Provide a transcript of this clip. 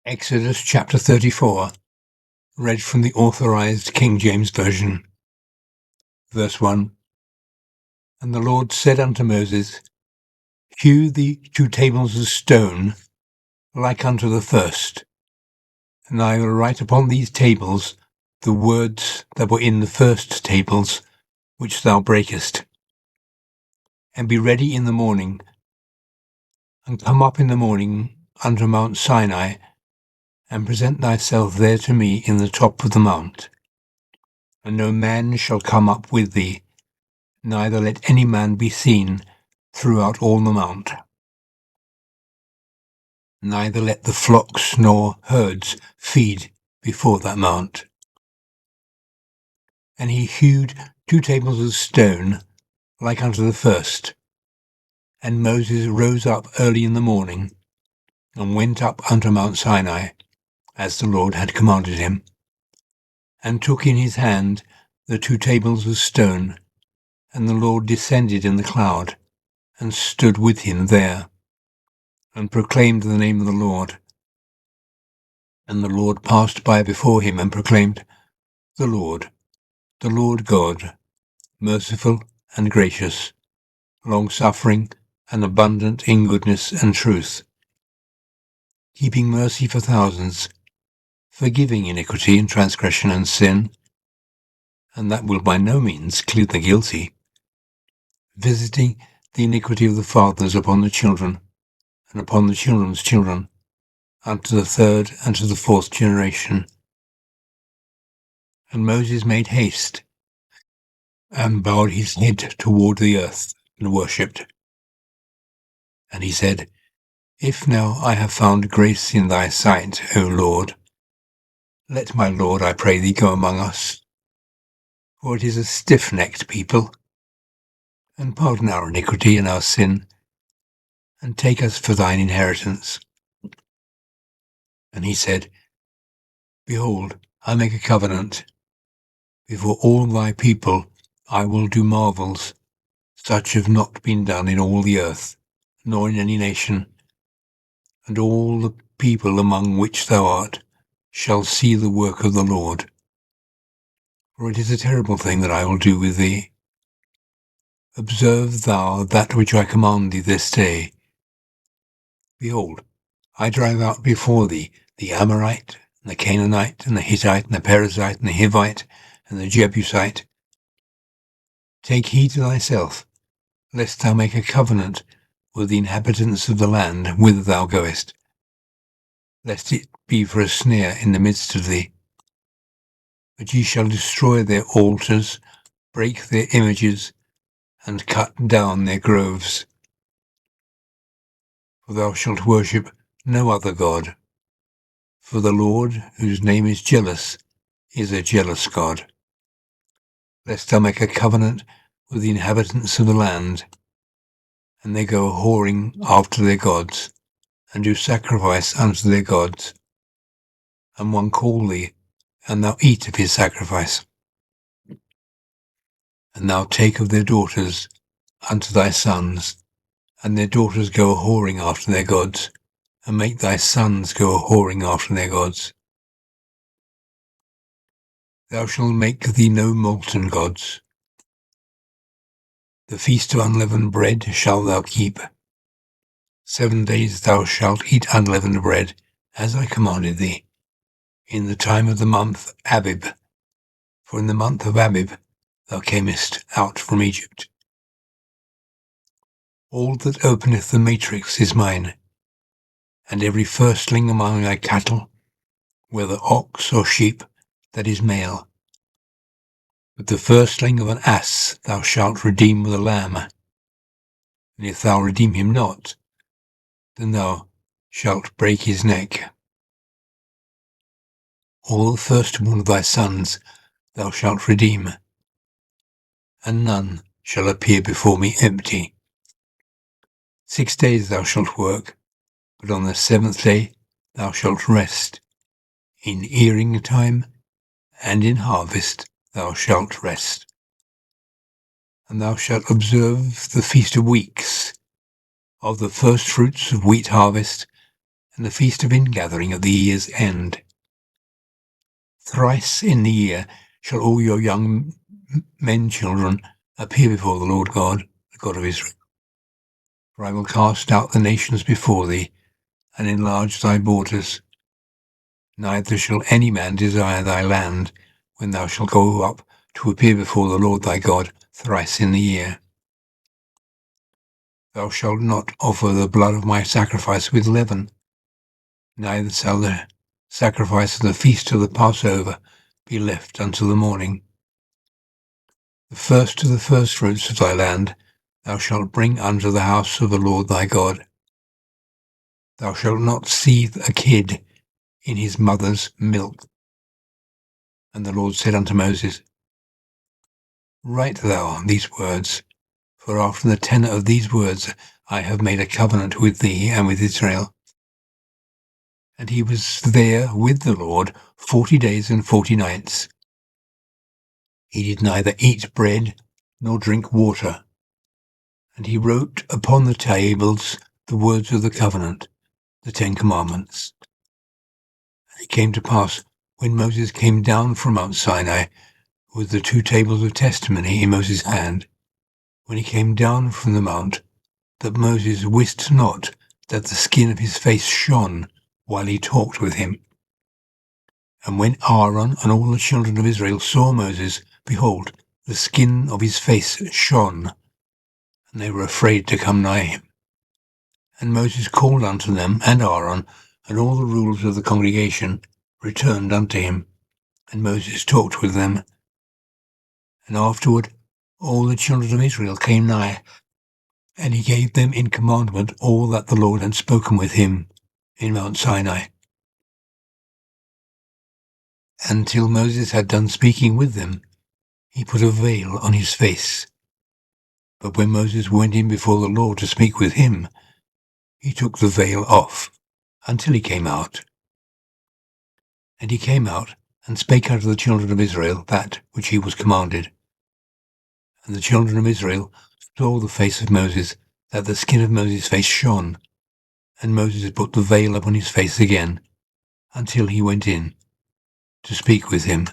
Exodus chapter 34, read from the Authorized King James Version. Verse 1. And the Lord said unto Moses, Hew thee 2 tables of stone, like unto the first, and I will write upon these tables the words that were in the first tables, which thou breakest. And be ready in the morning, and come up in the morning unto Mount Sinai, and present thyself there to me in the top of the mount. And no man shall come up with thee, neither let any man be seen throughout all the mount. Neither let the flocks nor herds feed before that mount. And he hewed 2 tables of stone, like unto the first. And Moses rose up early in the morning, and went up unto Mount Sinai, as the Lord had commanded him, and took in his hand the 2 tables of stone, and the Lord descended in the cloud, and stood with him there, and proclaimed the name of the Lord. And the Lord passed by before him, and proclaimed, the Lord God, merciful and gracious, long-suffering and abundant in goodness and truth, keeping mercy for thousands, forgiving iniquity and transgression and sin, and that will by no means clear the guilty, visiting the iniquity of the fathers upon the children, and upon the children's children, unto the 3rd and to the 4th generation. And Moses made haste, and bowed his head toward the earth, and worshipped. And he said, If now I have found grace in thy sight, O Lord, let my Lord, I pray thee, go among us. For it is a stiff-necked people, and pardon our iniquity and our sin, and take us for thine inheritance. And he said, Behold, I make a covenant. Before all thy people I will do marvels, such have not been done in all the earth, nor in any nation. And all the people among which thou art shall see the work of the Lord. For it is a terrible thing that I will do with thee. Observe thou that which I command thee this day. Behold, I drive out before thee the Amorite, and the Canaanite, and the Hittite, and the Perizzite, and the Hivite, and the Jebusite. Take heed to thyself, lest thou make a covenant with the inhabitants of the land whither thou goest, lest it be for a snare in the midst of thee. But ye shall destroy their altars, break their images, and cut down their groves. For thou shalt worship no other God. For the Lord, whose name is jealous, is a jealous God. Lest thou make a covenant with the inhabitants of the land, and they go whoring after their gods, and do sacrifice unto their gods, and one call thee, and thou eat of his sacrifice. And thou take of their daughters unto thy sons, and their daughters go a-whoring after their gods, and make thy sons go a-whoring after their gods. Thou shalt make thee no molten gods. The feast of unleavened bread shalt thou keep. 7 days thou shalt eat unleavened bread, as I commanded thee, in the time of the month Abib. For in the month of Abib thou camest out from Egypt. All that openeth the matrix is mine, and every firstling among thy cattle, whether ox or sheep, that is male. But the firstling of an ass thou shalt redeem with a lamb. And if thou redeem him not, then thou shalt break his neck. All the firstborn of thy sons thou shalt redeem, and none shall appear before me empty. 6 days thou shalt work, but on the 7th day thou shalt rest. In earing time and in harvest thou shalt rest. And thou shalt observe the feast of weeks, of the firstfruits of wheat harvest, and the feast of ingathering at the year's end. Thrice in the year shall all your young men children appear before the Lord God, the God of Israel. For I will cast out the nations before thee, and enlarge thy borders. Neither shall any man desire thy land, when thou shalt go up to appear before the Lord thy God thrice in the year. Thou shalt not offer the blood of my sacrifice with leaven, neither shall the sacrifice of the feast of the Passover be left until the morning. The first of the firstfruits of thy land thou shalt bring unto the house of the Lord thy God. Thou shalt not seethe a kid in his mother's milk. And the Lord said unto Moses, Write thou these words, for after the tenor of these words I have made a covenant with thee and with Israel. And he was there with the Lord 40 days and 40 nights. He did neither eat bread nor drink water. And he wrote upon the tables the words of the covenant, the 10 Commandments. And it came to pass, when Moses came down from Mount Sinai with the 2 tables of testimony in Moses' hand, when he came down from the mount, that Moses wist not that the skin of his face shone while he talked with him. And when Aaron and all the children of Israel saw Moses, behold, the skin of his face shone, and they were afraid to come nigh him. And Moses called unto them, and Aaron, and all the rulers of the congregation returned unto him, and Moses talked with them. And afterward all the children of Israel came nigh, and he gave them in commandment all that the Lord had spoken with him in Mount Sinai. Until Moses had done speaking with them, he put a veil on his face. But when Moses went in before the Lord to speak with him, he took the veil off until he came out. And he came out and spake unto the children of Israel that which he was commanded. And the children of Israel saw the face of Moses, that the skin of Moses' face shone. And Moses put the veil upon his face again, until he went in to speak with him.